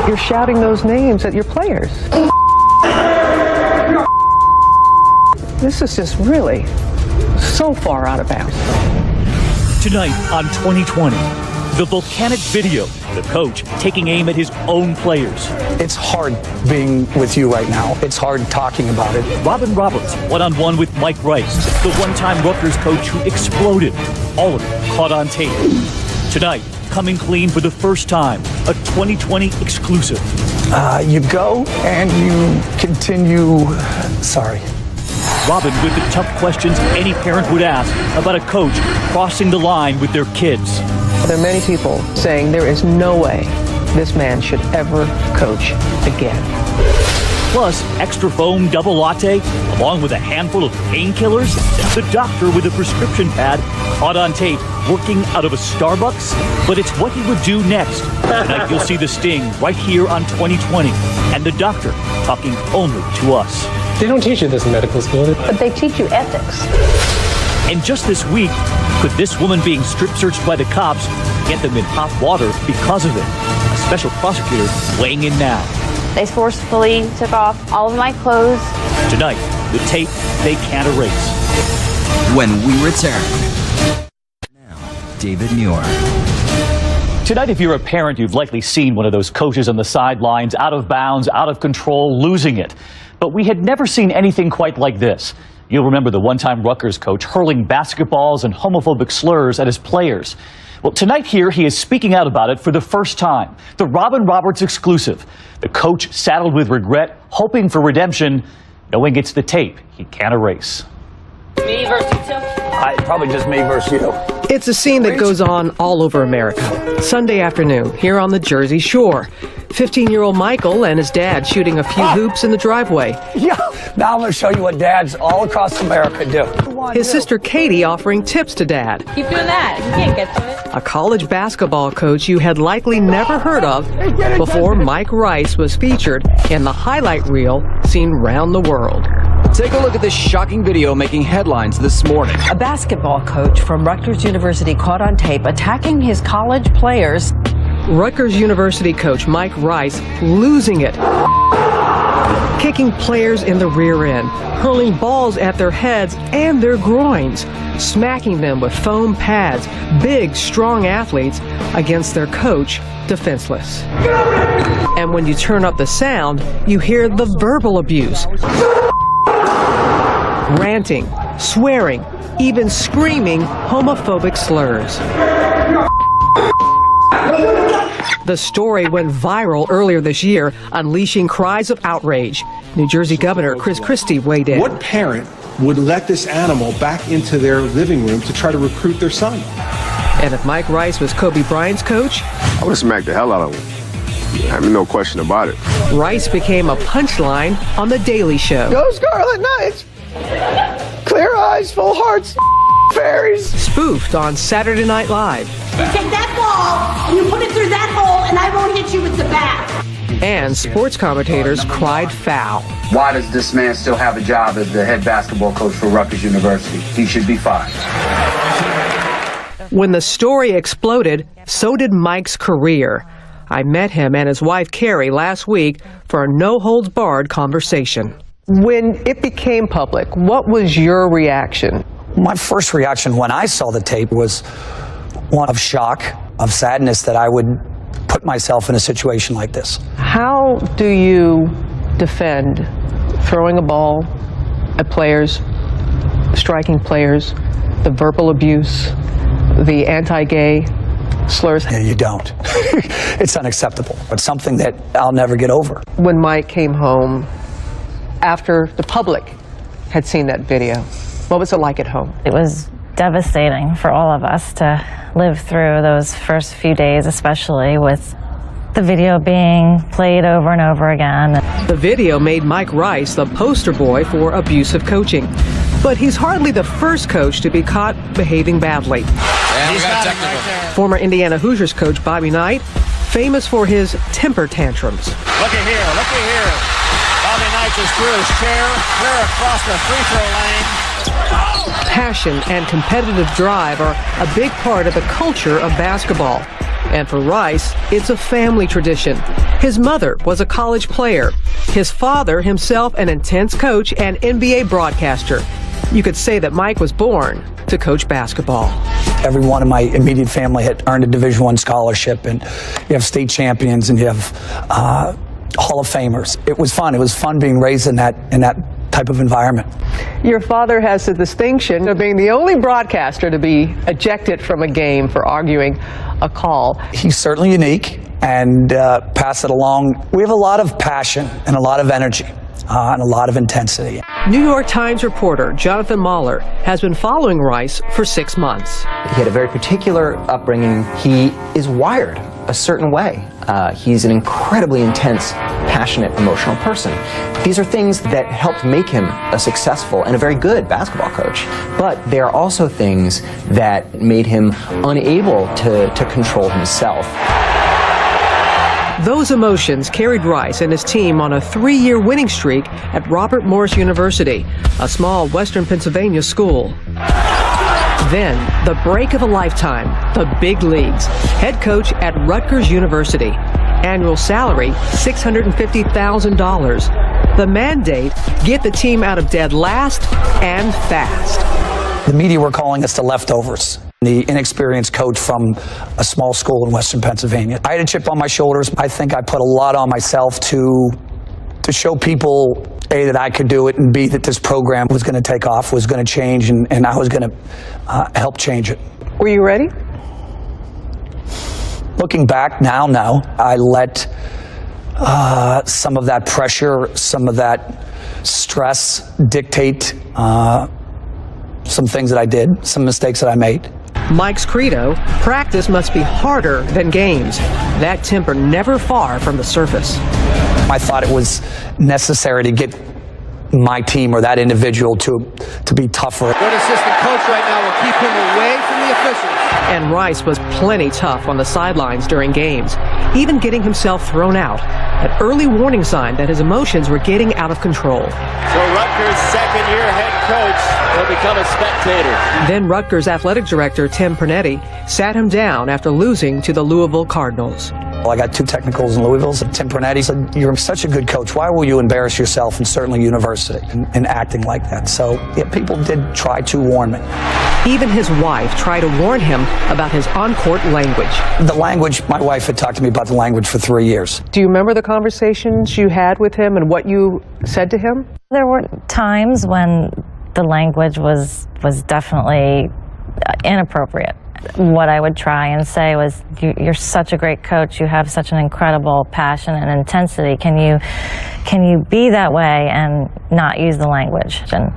you're shouting those names at your players. This is just really so far out of bounds. Tonight on 2020, the volcanic video, the coach taking aim at his own players. It's hard being with you right now. It's hard talking about it. Robin Roberts, one-on-one with Mike Rice, the one-time Rutgers coach who exploded. All of it caught on tape. Tonight, coming clean for the first time, a 2020 exclusive. You go and you continue. Sorry. Robin with the tough questions any parent would ask about a coach crossing the line with their kids. There are many people saying there is no way this man should ever coach again. Plus, extra foam double latte, along with a handful of painkillers. The doctor with a prescription pad caught on tape working out of a Starbucks. But it's what he would do next. Tonight you'll see the sting right here on 2020. And the doctor talking only to us. They don't teach you this in medical school. But they teach you ethics. And just this week, could this woman being strip searched by the cops get them in hot water because of it? A special prosecutor weighing in now. They forcefully took off all of my clothes. Tonight, the tape they can't erase. When we return. Now, David Muir. Tonight, if you're a parent, you've likely seen one of those coaches on the sidelines, out of bounds, out of control, losing it. But we had never seen anything quite like this. You'll remember the one-time Rutgers coach hurling basketballs and homophobic slurs at his players. Well, tonight here, he is speaking out about it for the first time. The Robin Roberts exclusive. The coach saddled with regret, hoping for redemption, knowing it's the tape he can't erase. Me versus you. Probably just me versus you. It's a scene that goes on all over America. Sunday afternoon, here on the Jersey Shore. 15-year-old Michael and his dad shooting a few hoops in the driveway. Yeah, now I'm going to show you what dads all across America do. His sister Katie offering tips to dad. Keep doing that. You can't get to it. A college basketball coach you had likely never heard of before Mike Rice was featured in the highlight reel seen round the world. Take a look at this shocking video making headlines this morning. A basketball coach from Rutgers University caught on tape attacking his college players. Rutgers University coach Mike Rice losing it. Kicking players in the rear end, hurling balls at their heads and their groins, smacking them with foam pads, big, strong athletes against their coach, defenseless. And when you turn up the sound, you hear the verbal abuse. Ranting, swearing, even screaming homophobic slurs. The story went viral earlier this year, unleashing cries of outrage. New Jersey Governor Chris Christie weighed in. What parent would let this animal back into their living room to try to recruit their son? And if Mike Rice was Kobe Bryant's coach, I would have smacked the hell out of him. I mean, no question about it. Rice became a punchline on The Daily Show. Go Scarlet Knights! Clear eyes, full hearts, fairies! Spoofed on Saturday Night Live. You take that ball and you put it through that hole and I won't hit you with the bat. And sports commentators cried foul. Why does this man still have a job as the head basketball coach for Rutgers University? He should be fired. When the story exploded, so did Mike's career. I met him and his wife Carrie last week for a no-holds-barred conversation. When it became public, what was your reaction? My first reaction when I saw the tape was one of shock, of sadness that I would put myself in a situation like this. How do you defend throwing a ball at players, striking players, the verbal abuse, the anti-gay slurs? Yeah, you don't. It's unacceptable. It's something that I'll never get over. When Mike came home, after the public had seen that video, what was it like at home? It was devastating for all of us to live through those first few days, especially with the video being played over and over again. The video made Mike Rice the poster boy for abusive coaching. But he's hardly the first coach to be caught behaving badly. And we got a technical. Former Indiana Hoosiers coach Bobby Knight, famous for his temper tantrums. Looky here. Bobby Knight just threw his chair clear across the free throw lane. Passion and competitive drive are a big part of the culture of basketball. And for Rice, it's a family tradition. His mother was a college player. His father, himself, an intense coach and NBA broadcaster. You could say that Mike was born to coach basketball. Everyone in my immediate family had earned a Division I scholarship, and you have state champions and you have Hall of Famers. It was fun. It was fun being raised in that type of environment. Your father has the distinction of being the only broadcaster to be ejected from a game for arguing a call. He's certainly unique, and pass it along. We have a lot of passion and a lot of energy. And a lot of intensity. New York Times reporter Jonathan Mahler has been following Rice for 6 months. He had a very particular upbringing. He is wired a certain way. He's an incredibly intense, passionate, emotional person. These are things that helped make him a successful and a very good basketball coach. But they are also things that made him unable to control himself. Those emotions carried Rice and his team on a 3-year winning streak at Robert Morris University, a small western Pennsylvania school. Then, the break of a lifetime, the big leagues. Head coach at Rutgers University. Annual salary, $650,000. The mandate, get the team out of dead last and fast. The media were calling us the leftovers. The inexperienced coach from a small school in western Pennsylvania. I had a chip on my shoulders. I think I put a lot on myself to show people, A, that I could do it, and B, that this program was going to take off, was going to change, and I was going to help change it. Were you ready? Looking back now, no. I let some of that pressure, some of that stress dictate some things that I did, some mistakes that I made. Mike's credo, practice must be harder than games. That temper never far from the surface. I thought it was necessary to get my team or that individual to be tougher. Good assistant coach right now will keep him away from the officials. And Rice was plenty tough on the sidelines during games, even getting himself thrown out. An early warning sign that his emotions were getting out of control. So Rutgers' second-year head coach will become a spectator. Then Rutgers athletic director Tim Pernetti sat him down after losing to the Louisville Cardinals. Well, I got 2 technicals in Louisville. So Tim Pernetti said, "You're such a good coach. Why will you embarrass yourself, and certainly university, in acting like that?" So yeah, people did try to warn me. Even his wife tried to warn him about his on-court language. The language, my wife had talked to me about the language for 3 years. Do you remember the conversations you had with him and what you said to him? There were times when the language was definitely inappropriate. What I would try and say was, you're such a great coach, you have such an incredible passion and intensity, can you be that way and not use the language? And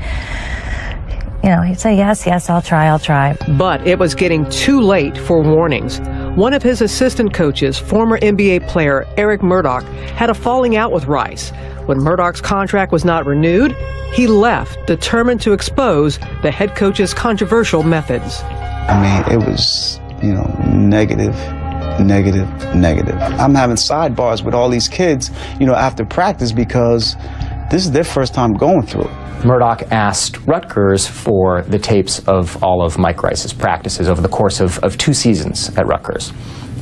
he'd say, yes, I'll try. But it was getting too late for warnings. One of his assistant coaches, former NBA player Eric Murdoch, had a falling out with Rice. When Murdoch's contract was not renewed, he left, determined to expose the head coach's controversial methods. I mean, it was, negative. I'm having sidebars with all these kids, after practice, because this is their first time going through it. Murdoch asked Rutgers for the tapes of all of Mike Rice's practices over the course of 2 seasons at Rutgers.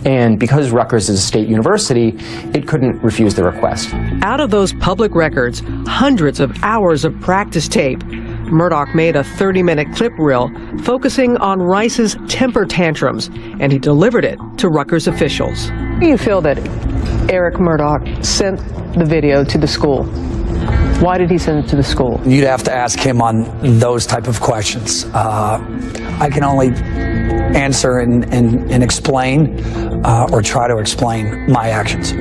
And because Rutgers is a state university, it couldn't refuse the request. Out of those public records, hundreds of hours of practice tape, Murdoch made a 30-minute clip reel focusing on Rice's temper tantrums, and he delivered it to Rutgers officials. Do you feel that Eric Murdoch sent the video to the school? Why did he send it to the school? You'd have to ask him on those type of questions. I can only answer and explain or try to explain my actions.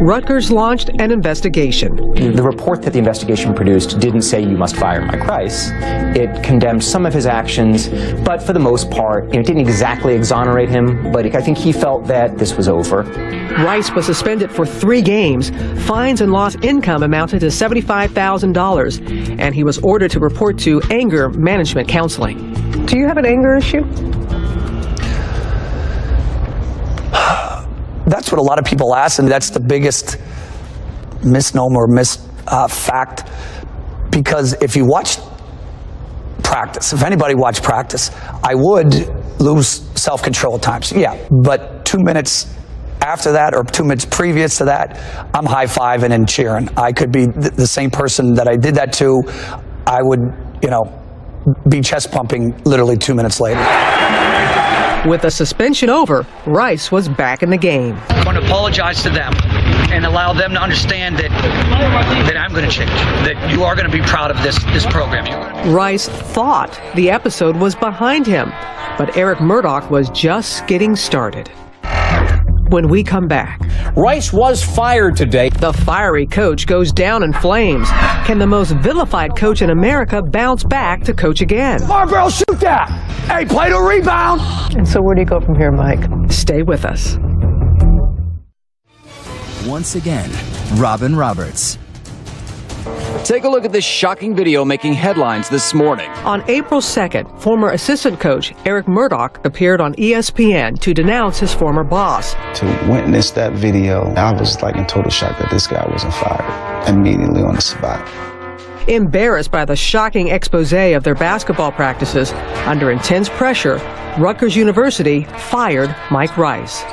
Rutgers launched an investigation. The report that the investigation produced didn't say you must fire Mike Rice. It condemned some of his actions, but for the most part, it didn't exactly exonerate him, but I think he felt that this was over. Rice was suspended for 3 games. Fines and lost income amounted to $75,000, and he was ordered to report to anger management counseling. Do you have an anger issue? That's what a lot of people ask, and that's the biggest misnomer, fact. Because if you watch practice, if anybody watched practice, I would lose self-control at times. Yeah, but 2 minutes after that or 2 minutes previous to that, I'm high-fiving and cheering. I could be the same person that I did that to. I would, be chest pumping literally 2 minutes later. With the suspension over, Rice was back in the game. I'm going to apologize to them and allow them to understand that I'm going to change, that you are going to be proud of this program. Rice thought the episode was behind him, but Eric Murdoch was just getting started. When we come back, Rice was fired today. The fiery coach goes down in flames. Can the most vilified coach in America bounce back to coach again? Marlboro, shoot that! Hey, play the rebound! And so where do you go from here, Mike? Stay with us. Once again, Robin Roberts. Take a look at this shocking video making headlines this morning. On April 2nd, former assistant coach Eric Murdoch appeared on ESPN to denounce his former boss. To witness that video, I was like in total shock that this guy wasn't fired immediately on the spot. Embarrassed by the shocking expose of their basketball practices, under intense pressure, Rutgers University fired Mike Rice.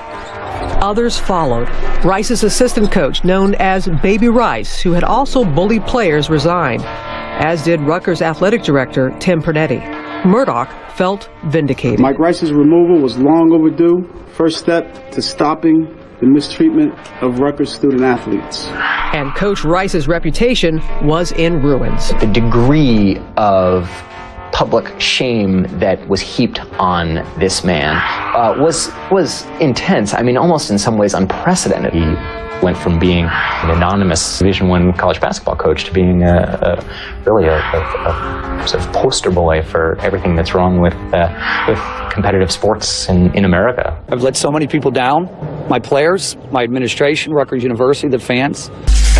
Others followed. Rice's assistant coach, known as Baby Rice, who had also bullied players, resigned, as did Rutgers athletic director Tim Pernetti. Murdoch felt vindicated. Mike Rice's removal was long overdue. First step to stopping the mistreatment of Rutgers student athletes. And Coach Rice's reputation was in ruins. The degree of public shame that was heaped on this man was intense. I mean, almost in some ways unprecedented. He went from being an anonymous Division I college basketball coach to being really a sort of poster boy for everything that's wrong with competitive sports in America. I've let so many people down. My players, my administration, Rutgers University, the fans.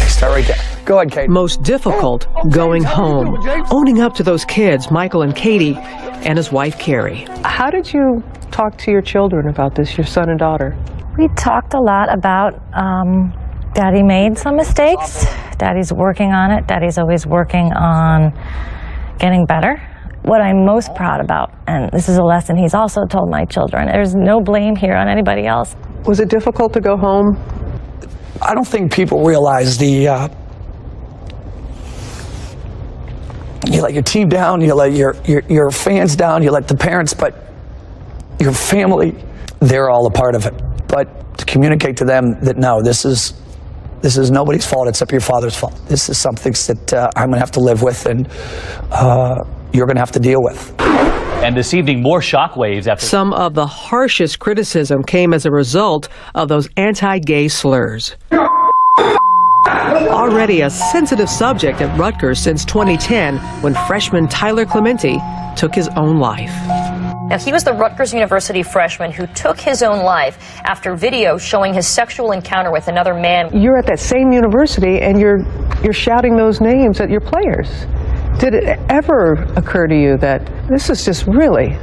Start right there. Go ahead, Kate. Most difficult, going home, owning up to those kids, Michael and Katie, and his wife, Carrie. How did you talk to your children about this, your son and daughter? We talked a lot about Daddy made some mistakes. Daddy's working on it. Daddy's always working on getting better. What I'm most proud about, and this is a lesson he's also told my children, there's no blame here on anybody else. Was it difficult to go home? I don't think people realize you let your team down, you let your fans down, you let the parents, but your family, they're all a part of it. But to communicate to them that no, this is nobody's fault except your father's fault. This is something that I'm going to have to live with, and you're going to have to deal with. And this evening, more shockwaves after some of the harshest criticism came as a result of those anti-gay slurs. Already a sensitive subject at Rutgers since 2010, when freshman Tyler Clementi took his own life. Now, he was the Rutgers University freshman who took his own life after video showing his sexual encounter with another man. You're at that same university and you're shouting those names at your players. Did it ever occur to you that this is just really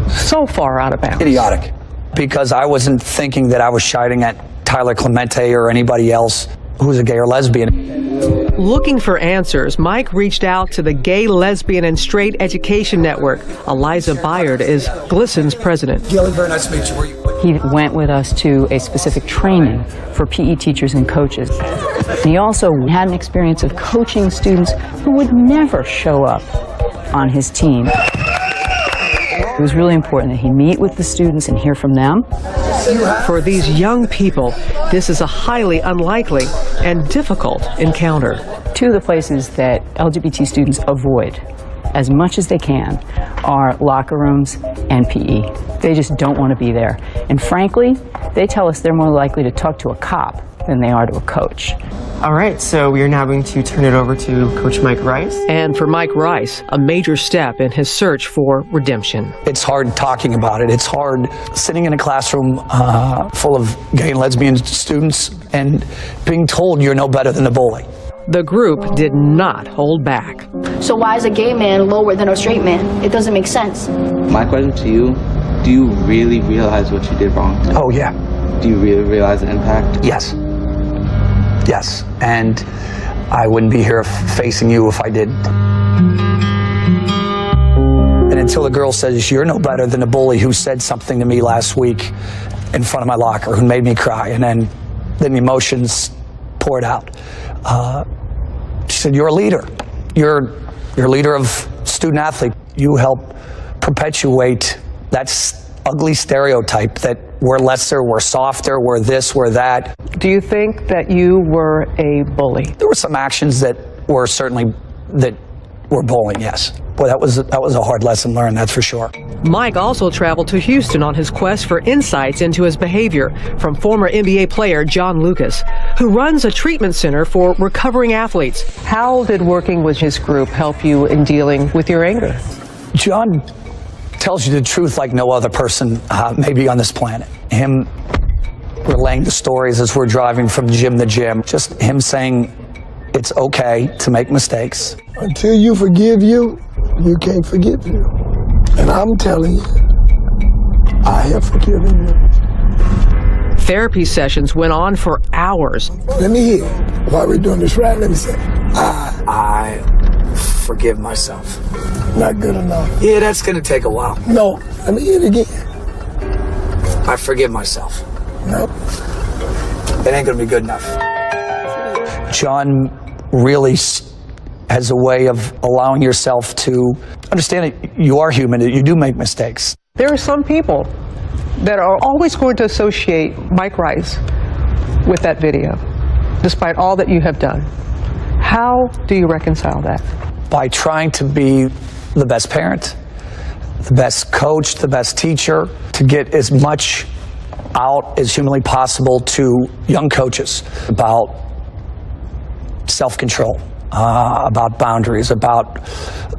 so far out of bounds? Idiotic. Because I wasn't thinking that I was shouting at Tyler Clementi or anybody else who's a gay or lesbian. Looking for answers, Mike reached out to the Gay, Lesbian, and Straight Education Network. Eliza Byard is GLSEN's president. Gilly, very nice to meet you. He went with us to a specific training for PE teachers and coaches. He also had an experience of coaching students who would never show up on his team. It was really important that he meet with the students and hear from them. For these young people, this is a highly unlikely and difficult encounter. Two of the places that LGBT students avoid as much as they can are locker rooms and PE. They just don't want to be there. And frankly, they tell us they're more likely to talk to a cop than they are to a coach. All right, so we are now going to turn it over to Coach Mike Rice. And for Mike Rice, a major step in his search for redemption. It's hard talking about it. It's hard sitting in a classroom full of gay and lesbian students and being told you're no better than a bully. The group did not hold back. So why is a gay man lower than a straight man? It doesn't make sense. My question to you, do you really realize what you did wrong? Oh, yeah. Do you really realize the impact? Yes. Yes. And I wouldn't be here facing you if I did. And until the girl says, you're no better than a bully who said something to me last week, in front of my locker, who made me cry, and then the emotions poured out. She said, "You're a leader. You're a leader of student athlete. You help perpetuate that ugly stereotype that we're lesser, we're softer, we're this, we're that." Do you think that you were a bully? There were some actions that were certainly bullying, yes. Boy, that was a hard lesson learned, that's for sure. Mike also traveled to Houston on his quest for insights into his behavior from former NBA player John Lucas, who runs a treatment center for recovering athletes. How did working with his group help you in dealing with your anger? John tells you the truth like no other person maybe on this planet. Him relaying the stories as we're driving from gym to gym, just him saying it's okay to make mistakes. Until you forgive you, you can't forgive you. And I'm telling you, I have forgiven you. Therapy sessions went on for hours. Let me hear. While we're doing this right, let me say, I forgive myself. Not good enough. Yeah, that's gonna take a while. No, let me hear it again. I forgive myself. Nope. It ain't gonna be good enough. John really has a way of allowing yourself to understand that you are human, that you do make mistakes. There are some people that are always going to associate Mike Rice with that video, despite all that you have done. How do you reconcile that? By trying to be the best parent, the best coach, the best teacher, to get as much out as humanly possible to young coaches about self-control, about boundaries, about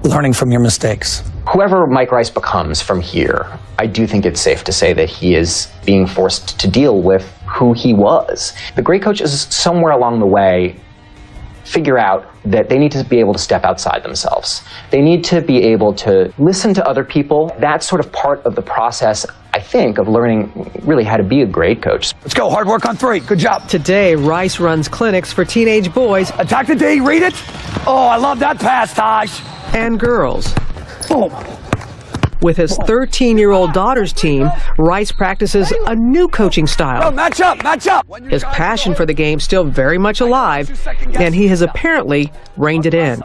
learning from your mistakes. Whoever Mike Rice becomes from here, I do think it's safe to say that he is being forced to deal with who he was. The great coaches somewhere along the way figure out that they need to be able to step outside themselves. They need to be able to listen to other people. That's sort of part of the process, I think, of learning really how to be a great coach. Let's go, hard work on three, good job. Today, Rice runs clinics for teenage boys. Attack the D, read it. Oh, I love that pass, Taj. And girls. Boom. With his 13-year-old daughter's team, Rice practices a new coaching style. Oh, match up, match up. His passion for the game still very much alive, and he has apparently reined it in.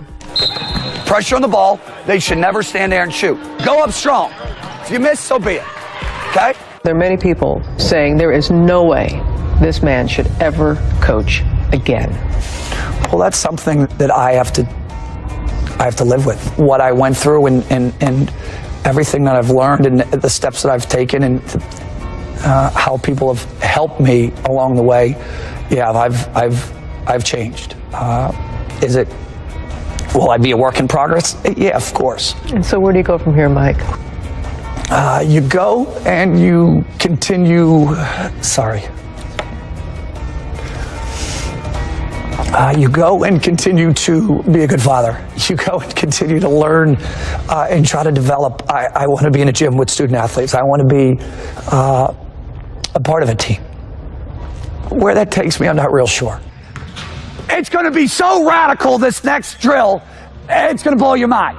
Pressure on the ball. They should never stand there and shoot. Go up strong. If you miss, so be it. Okay? There are many people saying there is no way this man should ever coach again. Well, that's something that I have to live with. What I went through and everything that I've learned and the steps that I've taken and how people have helped me along the way. Yeah, I've changed. Will I be a work in progress? Yeah, of course. And so where do you go from here, Mike? You go and you continue, you go and continue to be a good father. You go and continue to learn and try to develop. I want to be in a gym with student athletes. I want to be a part of a team. Where that takes me, I'm not real sure. It's going to be so radical, this next drill, it's going to blow your mind.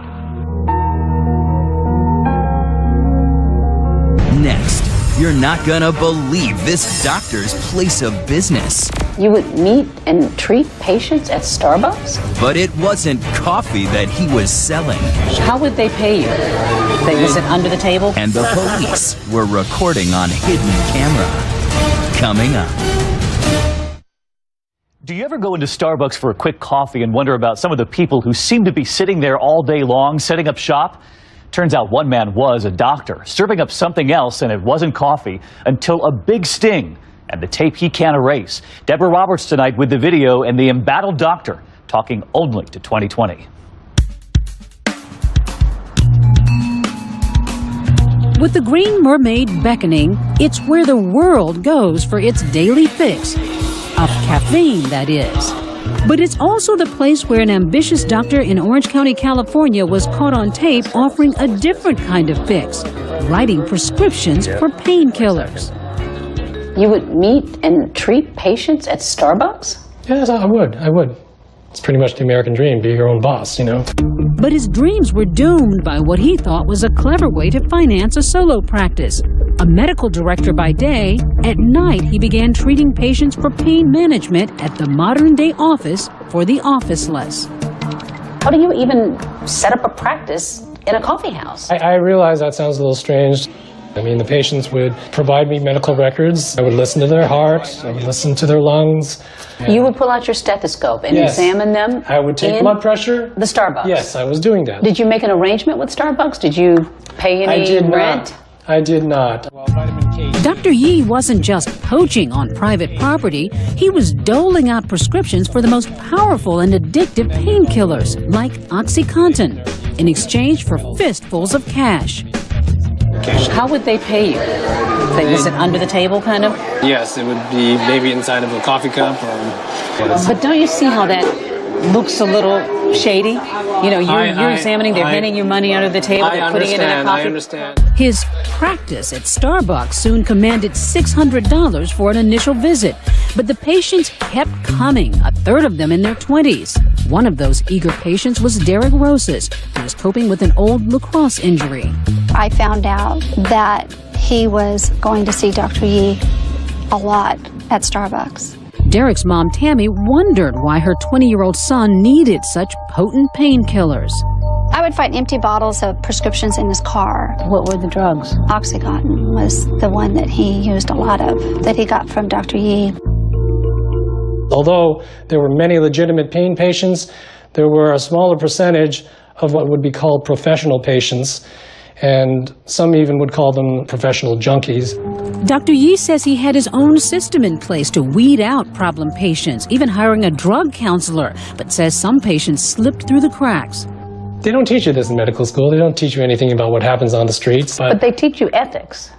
Next, you're not gonna believe this doctor's place of business. You would meet and treat patients at Starbucks? But it wasn't coffee that he was selling. How would they pay you? They would sit under the table? And the police were recording on hidden camera. Coming up. Do you ever go into Starbucks for a quick coffee and wonder about some of the people who seem to be sitting there all day long, setting up shop? Turns out one man was a doctor, serving up something else, and it wasn't coffee, until a big sting and the tape he can't erase. Deborah Roberts tonight with the video and the embattled doctor talking only to 2020. With the Green Mermaid beckoning, it's where the world goes for its daily fix of caffeine, that is. But it's also the place where an ambitious doctor in Orange County, California was caught on tape offering a different kind of fix, writing prescriptions for painkillers. You would meet and treat patients at Starbucks? Yes, I would. It's pretty much the American dream, be your own boss, you know. But his dreams were doomed by what he thought was a clever way to finance a solo practice, A medical director by day, at night he began treating patients for pain management at the modern-day office for the officeless. How do you even set up a practice in a coffee house? I realize that sounds a little strange. I mean, the patients would provide me medical records. I would listen to their heart. I would listen to their lungs. You would pull out your stethoscope and examine them? I would take blood pressure. The Starbucks? Yes, I was doing that. Did you make an arrangement with Starbucks? Did you pay any rent? I did not. Dr. Yee wasn't just poaching on private property, he was doling out prescriptions for the most powerful and addictive painkillers, like OxyContin, in exchange for fistfuls of cash. How would they pay you? Is it under the table, kind of? Yes, it would be maybe inside of a coffee cup. But don't you see how that looks a little shady? You know, you're examining, they're handing you money under the table, they're putting it in a coffee. I understand. His practice at Starbucks soon commanded $600 for an initial visit, but the patients kept coming, a third of them in their 20s. One of those eager patients was Derek Rosas, who was coping with an old lacrosse injury. I found out that he was going to see Dr. Yee a lot at Starbucks. Derek's mom, Tammy, wondered why her 20-year-old son needed such potent painkillers. I would find empty bottles of prescriptions in his car. What were the drugs? OxyContin was the one that he used a lot of, that he got from Dr. Yee. Although there were many legitimate pain patients, there were a smaller percentage of what would be called professional patients, and some even would call them professional junkies. Dr. Yee says he had his own system in place to weed out problem patients, even hiring a drug counselor, but says some patients slipped through the cracks. They don't teach you this in medical school. They don't teach you anything about what happens on the streets. But they teach you ethics.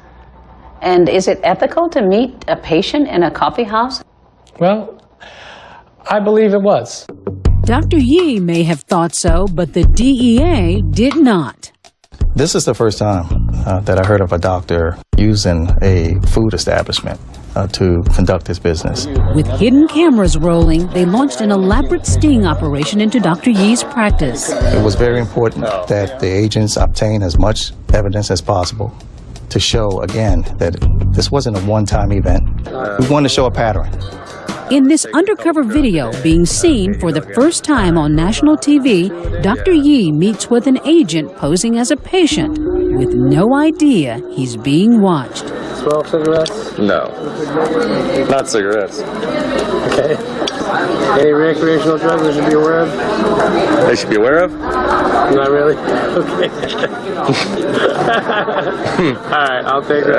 And is it ethical to meet a patient in a coffee house? Well, I believe it was. Dr. Yee may have thought so, but the DEA did not. This is the first time that I heard of a doctor using a food establishment to conduct his business. With hidden cameras rolling, they launched an elaborate sting operation into Dr. Yee's practice. It was very important that the agents obtain as much evidence as possible to show, again, that this wasn't a one-time event. We wanted to show a pattern. In this undercover video being seen for the first time on national TV, Dr. Yee meets with an agent posing as a patient with no idea he's being watched. Smell cigarettes? No. Not cigarettes. Okay. Any recreational drugs they should be aware of? They should be aware of? Not really? Okay. Alright, I'll take it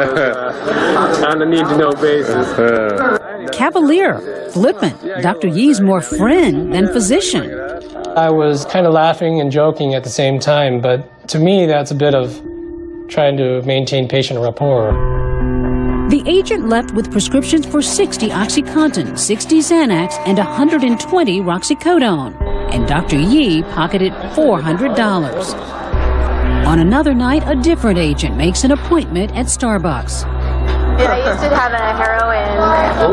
on a need-to-know basis. Cavalier, flippant, Dr. Yee's more friend than physician. I was kind of laughing and joking at the same time, but to me that's a bit of trying to maintain patient rapport. The agent left with prescriptions for 60 OxyContin, 60 Xanax, and 120 Roxicodone, and Dr. Yee pocketed $400. On another night, a different agent makes an appointment at Starbucks. I used to have a heroin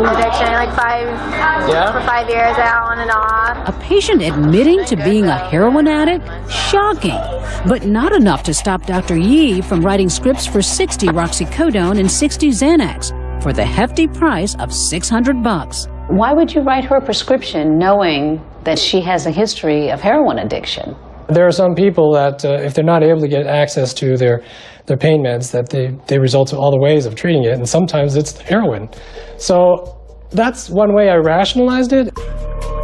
addiction, like for 5 years, on and off. A patient admitting to being a heroin addict? Shocking. But not enough to stop Dr. Yee from writing scripts for 60 Roxicodone and 60 Xanax for the hefty price of $600. Why would you write her a prescription knowing that she has a history of heroin addiction? There are some people that if they're not able to get access to their pain meds, that they resort to all the ways of treating it, and sometimes it's heroin. So that's one way I rationalized it.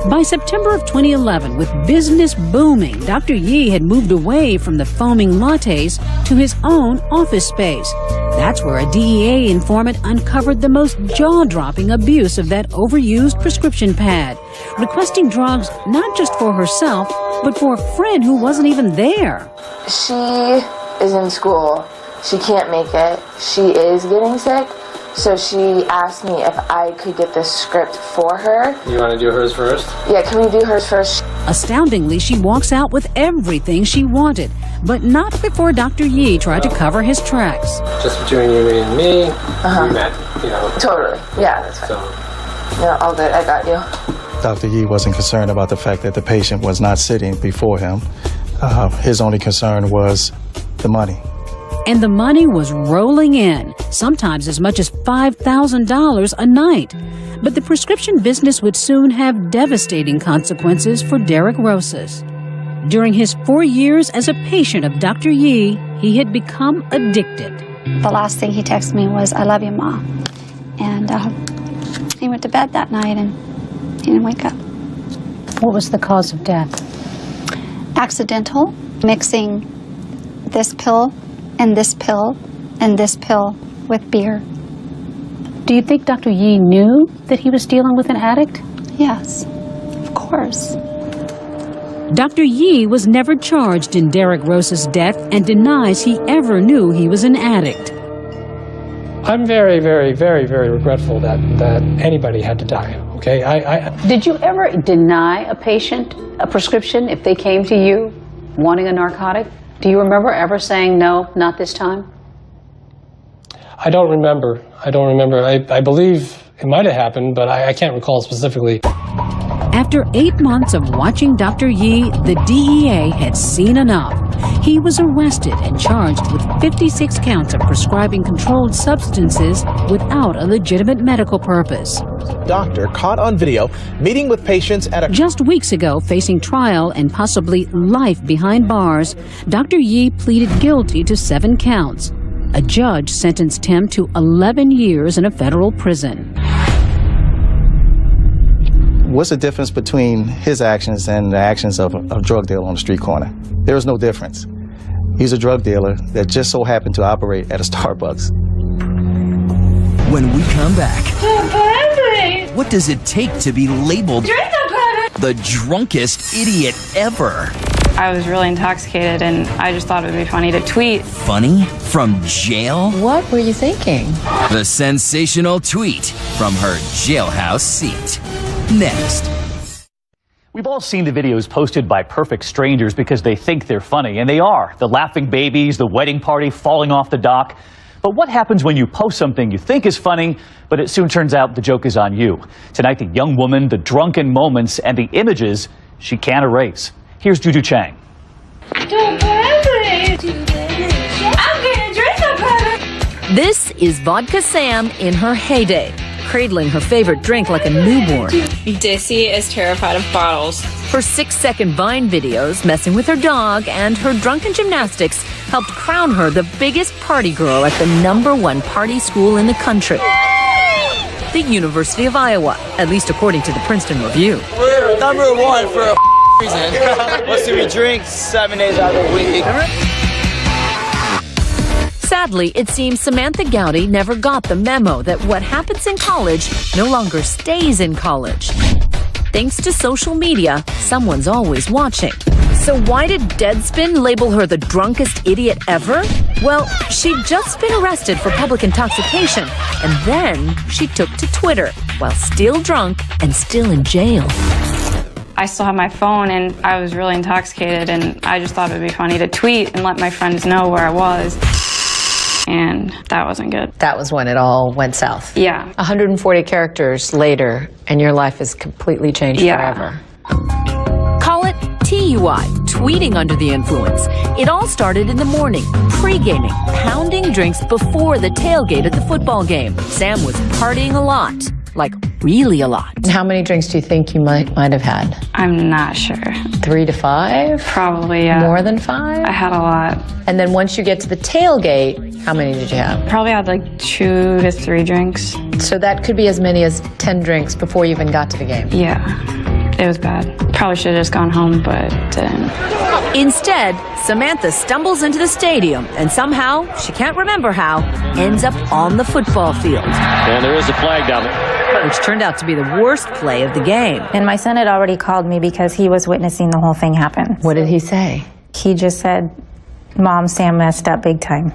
By September of 2011, with business booming, Dr. Yee had moved away from the foaming lattes to his own office space. That's where a DEA informant uncovered the most jaw-dropping abuse of that overused prescription pad, requesting drugs not just for herself, but for a friend who wasn't even there. She is in school. She can't make it. She is getting sick. So she asked me if I could get this script for her. You want to do hers first? Yeah, can we do hers first? Astoundingly, she walks out with everything she wanted, but not before Dr. Yee tried to cover his tracks. Just between you and me, we met, Totally. Yeah, that's fine. No, all good. I got you. Dr. Yee wasn't concerned about the fact that the patient was not sitting before him. His only concern was the money. And the money was rolling in, sometimes as much as $5,000 a night. But the prescription business would soon have devastating consequences for Derek Rosas. During his 4 years as a patient of Dr. Yee, he had become addicted. The last thing he texted me was, "I love you, Ma." And he went to bed that night and he didn't wake up. What was the cause of death? Accidental, mixing this pill and this pill and this pill with beer. Do you think Dr. Yee knew that he was dealing with an addict? Yes, of course. Dr. Yee was never charged in Derek Rosas' death and denies he ever knew he was an addict. I'm very, very, very, very regretful that anybody had to die, okay? Did you ever deny a patient a prescription if they came to you wanting a narcotic? Do you remember ever saying, "No, not this time"? I don't remember. I believe it might have happened, but I can't recall specifically. After 8 months of watching Dr. Yee, the DEA had seen enough. He was arrested and charged with 56 counts of prescribing controlled substances without a legitimate medical purpose. Doctor caught on video meeting with patients at a... Just weeks ago, facing trial and possibly life behind bars, Dr. Yee pleaded guilty to 7 counts. A judge sentenced him to 11 years in a federal prison. What's the difference between his actions and the actions of a drug dealer on the street corner? There is no difference. He's a drug dealer that just so happened to operate at a Starbucks. When we come back, what does it take to be labeled the drunkest idiot ever? I was really intoxicated and I just thought it would be funny to tweet. Funny? From jail? What were you thinking? The sensational tweet from her jailhouse seat. Next. We've all seen the videos posted by perfect strangers because they think they're funny, and they are. The laughing babies, the wedding party falling off the dock. But what happens when you post something you think is funny, but it soon turns out the joke is on you? Tonight, the young woman, the drunken moments, and the images she can't erase. Here's Juju Chang. This is Vodka Sam in her heyday, cradling her favorite drink like a newborn. Dissy is terrified of bottles. Her 6-second Vine videos, messing with her dog, and her drunken gymnastics helped crown her the biggest party girl at the #1 party school in the country. The University of Iowa, at least according to the Princeton Review. We're #1 for a reason. What do we drink 7 days out of the week? Sadly, it seems Samantha Gowdy never got the memo that what happens in college no longer stays in college. Thanks to social media, someone's always watching. So why did Deadspin label her the drunkest idiot ever? Well, she'd just been arrested for public intoxication, and then she took to Twitter while still drunk and still in jail. I still have my phone and I was really intoxicated and I just thought it would be funny to tweet and let my friends know where I was. And that wasn't good. That was when it all went south. Yeah. 140 characters later, and your life is completely changed forever. Call it TUI, tweeting under the influence. It all started in the morning, pre-gaming, pounding drinks before the tailgate at the football game. Sam was partying a lot, like really a lot. And how many drinks do you think you might have had? I'm not sure. 3 to 5? Probably, yeah. More than 5? I had a lot. And then once you get to the tailgate, how many did you have? Probably had like 2 to 3 drinks. So that could be as many as 10 drinks before you even got to the game. Yeah, it was bad. Probably should have just gone home, but didn't. Instead, Samantha stumbles into the stadium and somehow, she can't remember how, ends up on the football field. And there is a flag down there. Which turned out to be the worst play of the game. And my son had already called me because he was witnessing the whole thing happen. What did he say? He just said, "Mom, Sam messed up big time."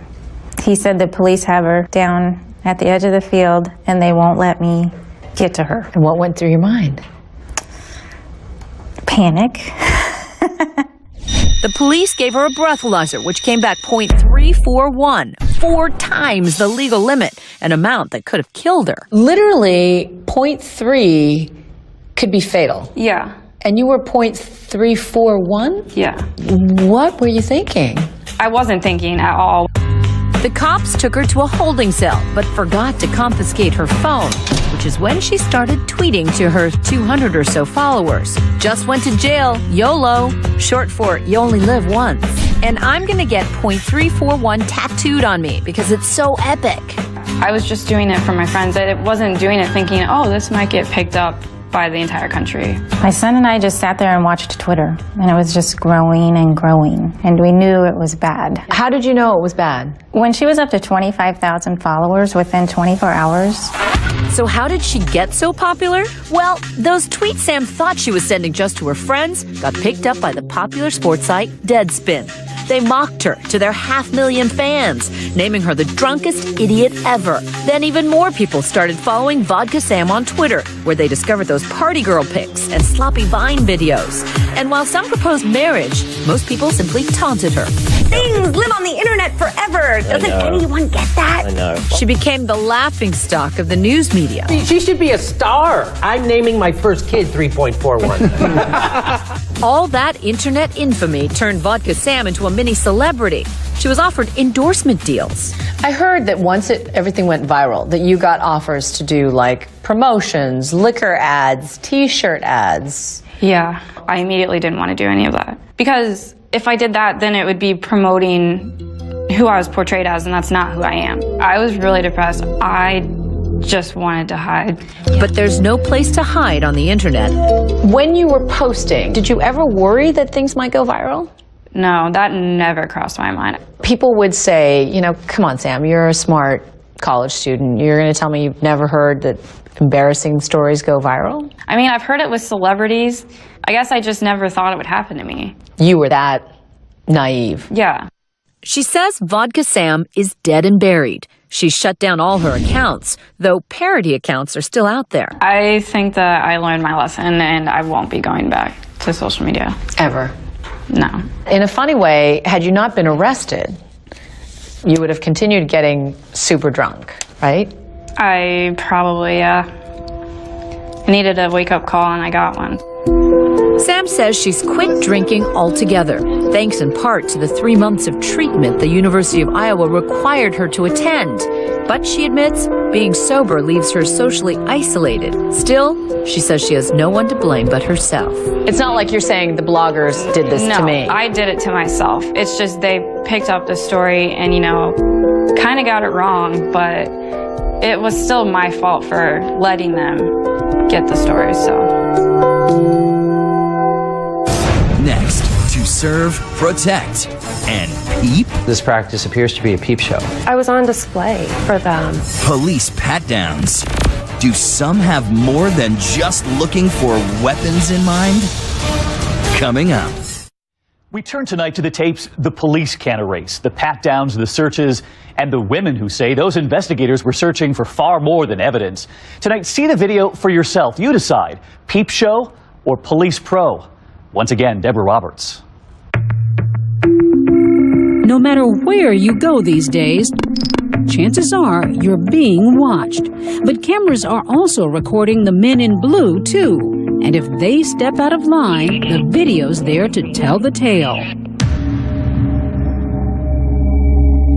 He said the police have her down at the edge of the field and they won't let me get to her. And what went through your mind? Panic. The police gave her a breathalyzer, which came back .341, 4 times the legal limit, an amount that could have killed her. Literally, .3 could be fatal. Yeah. And you were .341? Yeah. What were you thinking? I wasn't thinking at all. The cops took her to a holding cell, but forgot to confiscate her phone, which is when she started tweeting to her 200 or so followers. Just went to jail, YOLO, short for you only live once. And I'm gonna get .341 tattooed on me because it's so epic. I was just doing it for my friends. I wasn't doing it thinking, oh, this might get picked up by the entire country. My son and I just sat there and watched Twitter, and it was just growing and growing, and we knew it was bad. How did you know it was bad? When she was up to 25,000 followers within 24 hours. So how did she get so popular? Well, those tweets Sam thought she was sending just to her friends got picked up by the popular sports site Deadspin. They mocked her to their 500,000 fans, naming her the drunkest idiot ever. Then even more people started following Vodka Sam on Twitter, where they discovered those party girl pics and sloppy Vine videos. And while some proposed marriage, most people simply taunted her. Things live on the internet forever. Doesn't anyone get that? I know. She became the laughingstock of the news media. She should be a star. I'm naming my first kid 3.41. All that internet infamy turned Vodka Sam into a mini celebrity. She was offered endorsement deals. I heard that once everything went viral, that you got offers to do like promotions, liquor ads, t-shirt ads. Yeah, I immediately didn't want to do any of that. Because if I did that, then it would be promoting who I was portrayed as, and that's not who I am. I was really depressed. I just wanted to hide. But there's no place to hide on the internet. When you were posting, did you ever worry that things might go viral? No, that never crossed my mind. People would say, you know, come on, Sam, you're a smart college student. You're going to tell me you've never heard that embarrassing stories go viral? I mean, I've heard it with celebrities. I guess I just never thought it would happen to me. You were that naive. Yeah. She says Vodka Sam is dead and buried. She shut down all her accounts, though parody accounts are still out there. I think that I learned my lesson, and I won't be going back to social media. Ever? No. In a funny way, had you not been arrested, you would have continued getting super drunk, right? I probably, needed a wake-up call, and I got one. Sam says she's quit drinking altogether, thanks in part to the 3 months of treatment the University of Iowa required her to attend. But she admits being sober leaves her socially isolated. Still, she says she has no one to blame but herself. It's not like you're saying the bloggers did this to me. No, I did it to myself. It's just they picked up the story and, you know, kind of got it wrong, but it was still my fault for letting them get the story, so. Next, to serve, protect, and peep. This practice appears to be a peep show. I was on display for them. Police pat-downs. Do some have more than just looking for weapons in mind? Coming up. We turn tonight to the tapes the police can't erase, the pat-downs, the searches, and the women who say those investigators were searching for far more than evidence. Tonight, see the video for yourself. You decide, peep show or police pro. Once again, Deborah Roberts. No matter where you go these days, chances are you're being watched. But cameras are also recording the men in blue, too. And if they step out of line, the video's there to tell the tale.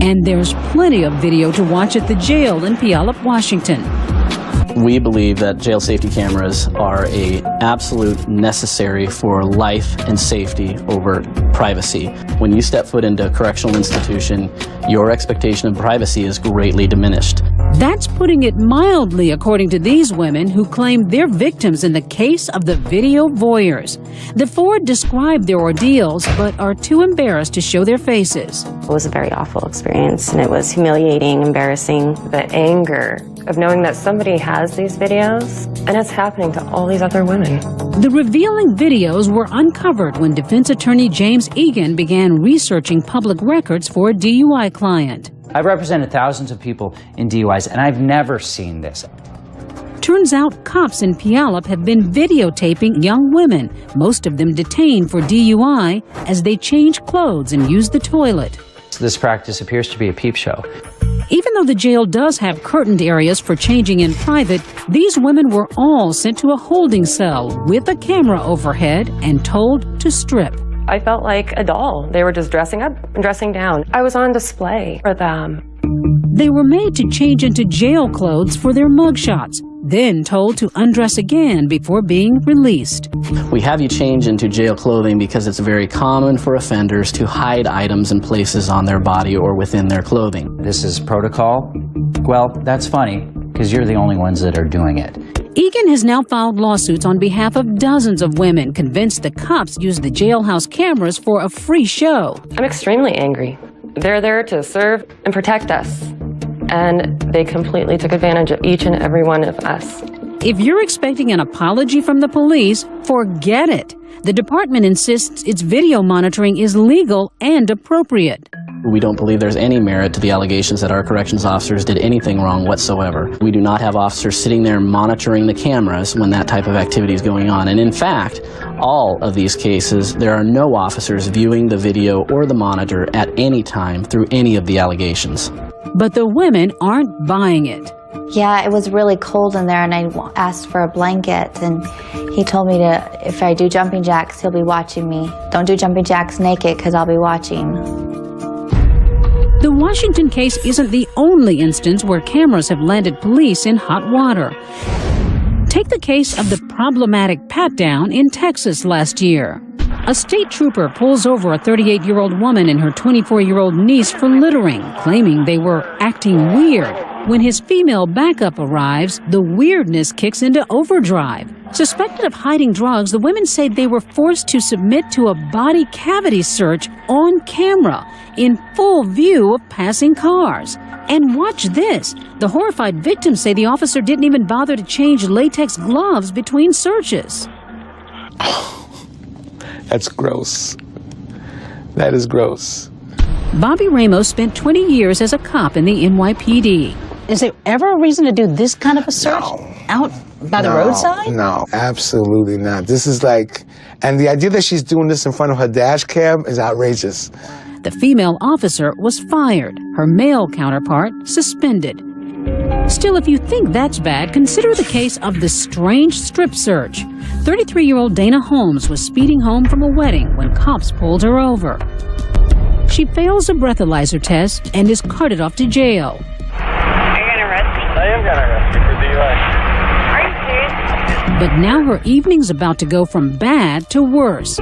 And there's plenty of video to watch at the jail in Puyallup, Washington. We believe that jail safety cameras are a absolute necessary for life and safety over privacy. When you step foot into a correctional institution, your expectation of privacy is greatly diminished. That's putting it mildly, according to these women who claim they're victims in the case of the video voyeurs. The four describe their ordeals, but are too embarrassed to show their faces. It was a very awful experience, and it was humiliating, embarrassing. The anger of knowing that somebody has these videos, and it's happening to all these other women. The revealing videos were uncovered when defense attorney James Egan began researching public records for a DUI client. I've represented thousands of people in DUIs, and I've never seen this. Turns out cops in Puyallup have been videotaping young women, most of them detained for DUI, as they change clothes and use the toilet. This practice appears to be a peep show. Even though the jail does have curtained areas for changing in private, these women were all sent to a holding cell with a camera overhead and told to strip. I felt like a doll. They were just dressing up and dressing down. I was on display for them. They were made to change into jail clothes for their mugshots, then told to undress again before being released. We have you change into jail clothing because it's very common for offenders to hide items in places on their body or within their clothing. This is protocol? Well, that's funny, because you're the only ones that are doing it. Egan has now filed lawsuits on behalf of dozens of women convinced the cops used the jailhouse cameras for a free show. I'm extremely angry. They're there to serve and protect us, and they completely took advantage of each and every one of us. If you're expecting an apology from the police, forget it. The department insists its video monitoring is legal and appropriate. We don't believe there's any merit to the allegations that our corrections officers did anything wrong whatsoever. We do not have officers sitting there monitoring the cameras when that type of activity is going on. And in fact, all of these cases, there are no officers viewing the video or the monitor at any time through any of the allegations. But the women aren't buying it. Yeah, it was really cold in there, and I asked for a blanket, and he told me to, if I do jumping jacks, he'll be watching me. Don't do jumping jacks naked, because I'll be watching. The Washington case isn't the only instance where cameras have landed police in hot water. Take the case of the problematic pat-down in Texas last year. A state trooper pulls over a 38-year-old woman and her 24-year-old niece for littering, claiming they were acting weird. When his female backup arrives, the weirdness kicks into overdrive. Suspected of hiding drugs, the women say they were forced to submit to a body cavity search on camera in full view of passing cars. And watch this. The horrified victims say the officer didn't even bother to change latex gloves between searches. That's gross. That is gross. Bobby Ramos spent 20 years as a cop in the NYPD. Is there ever a reason to do this kind of a search out by the roadside? No, absolutely not. This is like, and the idea that she's doing this in front of her dash cam is outrageous. The female officer was fired, her male counterpart suspended. Still, if you think that's bad, consider the case of the strange strip search. 33-year-old Dana Holmes was speeding home from a wedding when cops pulled her over. She fails a breathalyzer test and is carted off to jail. Are you going to arrest me? I am going to arrest you for DUI. Are you serious? But now her evening's about to go from bad to worse.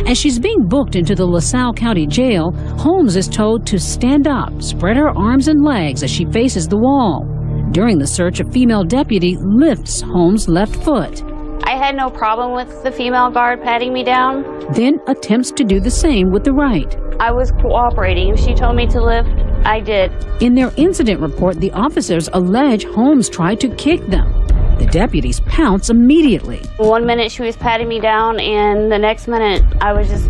As she's being booked into the LaSalle County Jail, Holmes is told to stand up, spread her arms and legs as she faces the wall. During the search, a female deputy lifts Holmes' left foot. I had no problem with the female guard patting me down. Then attempts to do the same with the right. I was cooperating. If she told me to lift, I did. In their incident report, the officers allege Holmes tried to kick them. The deputies pounce immediately. 1 minute she was patting me down, and the next minute I was just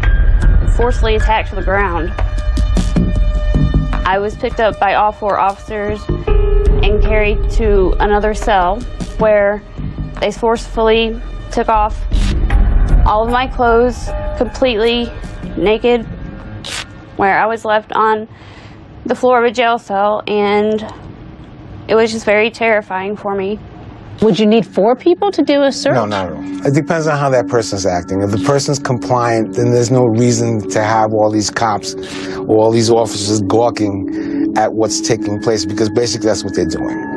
forcefully attacked to the ground. I was picked up by all 4 officers and carried to another cell where they forcefully took off all of my clothes, completely naked, where I was left on the floor of a jail cell, and it was just very terrifying for me. Would you need 4 people to do a search? No, not at all. It depends on how that person's acting. If the person's compliant, then there's no reason to have all these cops or all these officers gawking at what's taking place, because basically that's what they're doing.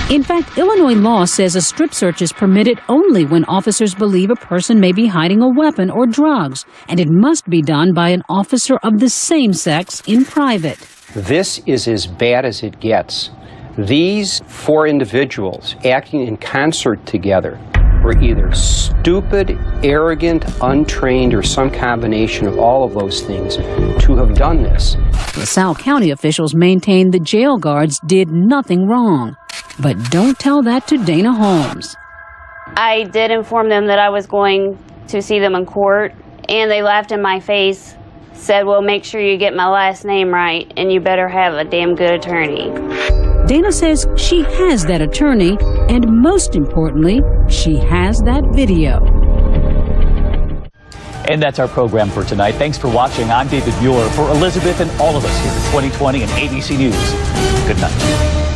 In fact, Illinois law says a strip search is permitted only when officers believe a person may be hiding a weapon or drugs, and it must be done by an officer of the same sex in private. This is as bad as it gets. These 4 individuals acting in concert together were either stupid, arrogant, untrained, or some combination of all of those things to have done this. LaSalle County officials maintain the jail guards did nothing wrong. But don't tell that to Dana Holmes. I did inform them that I was going to see them in court, and they laughed in my face, said, well, make sure you get my last name right, and you better have a damn good attorney. Dana says she has that attorney, and most importantly, she has that video. And that's our program for tonight. Thanks for watching. I'm David Muir. For Elizabeth and all of us here at 2020 and ABC News, good night.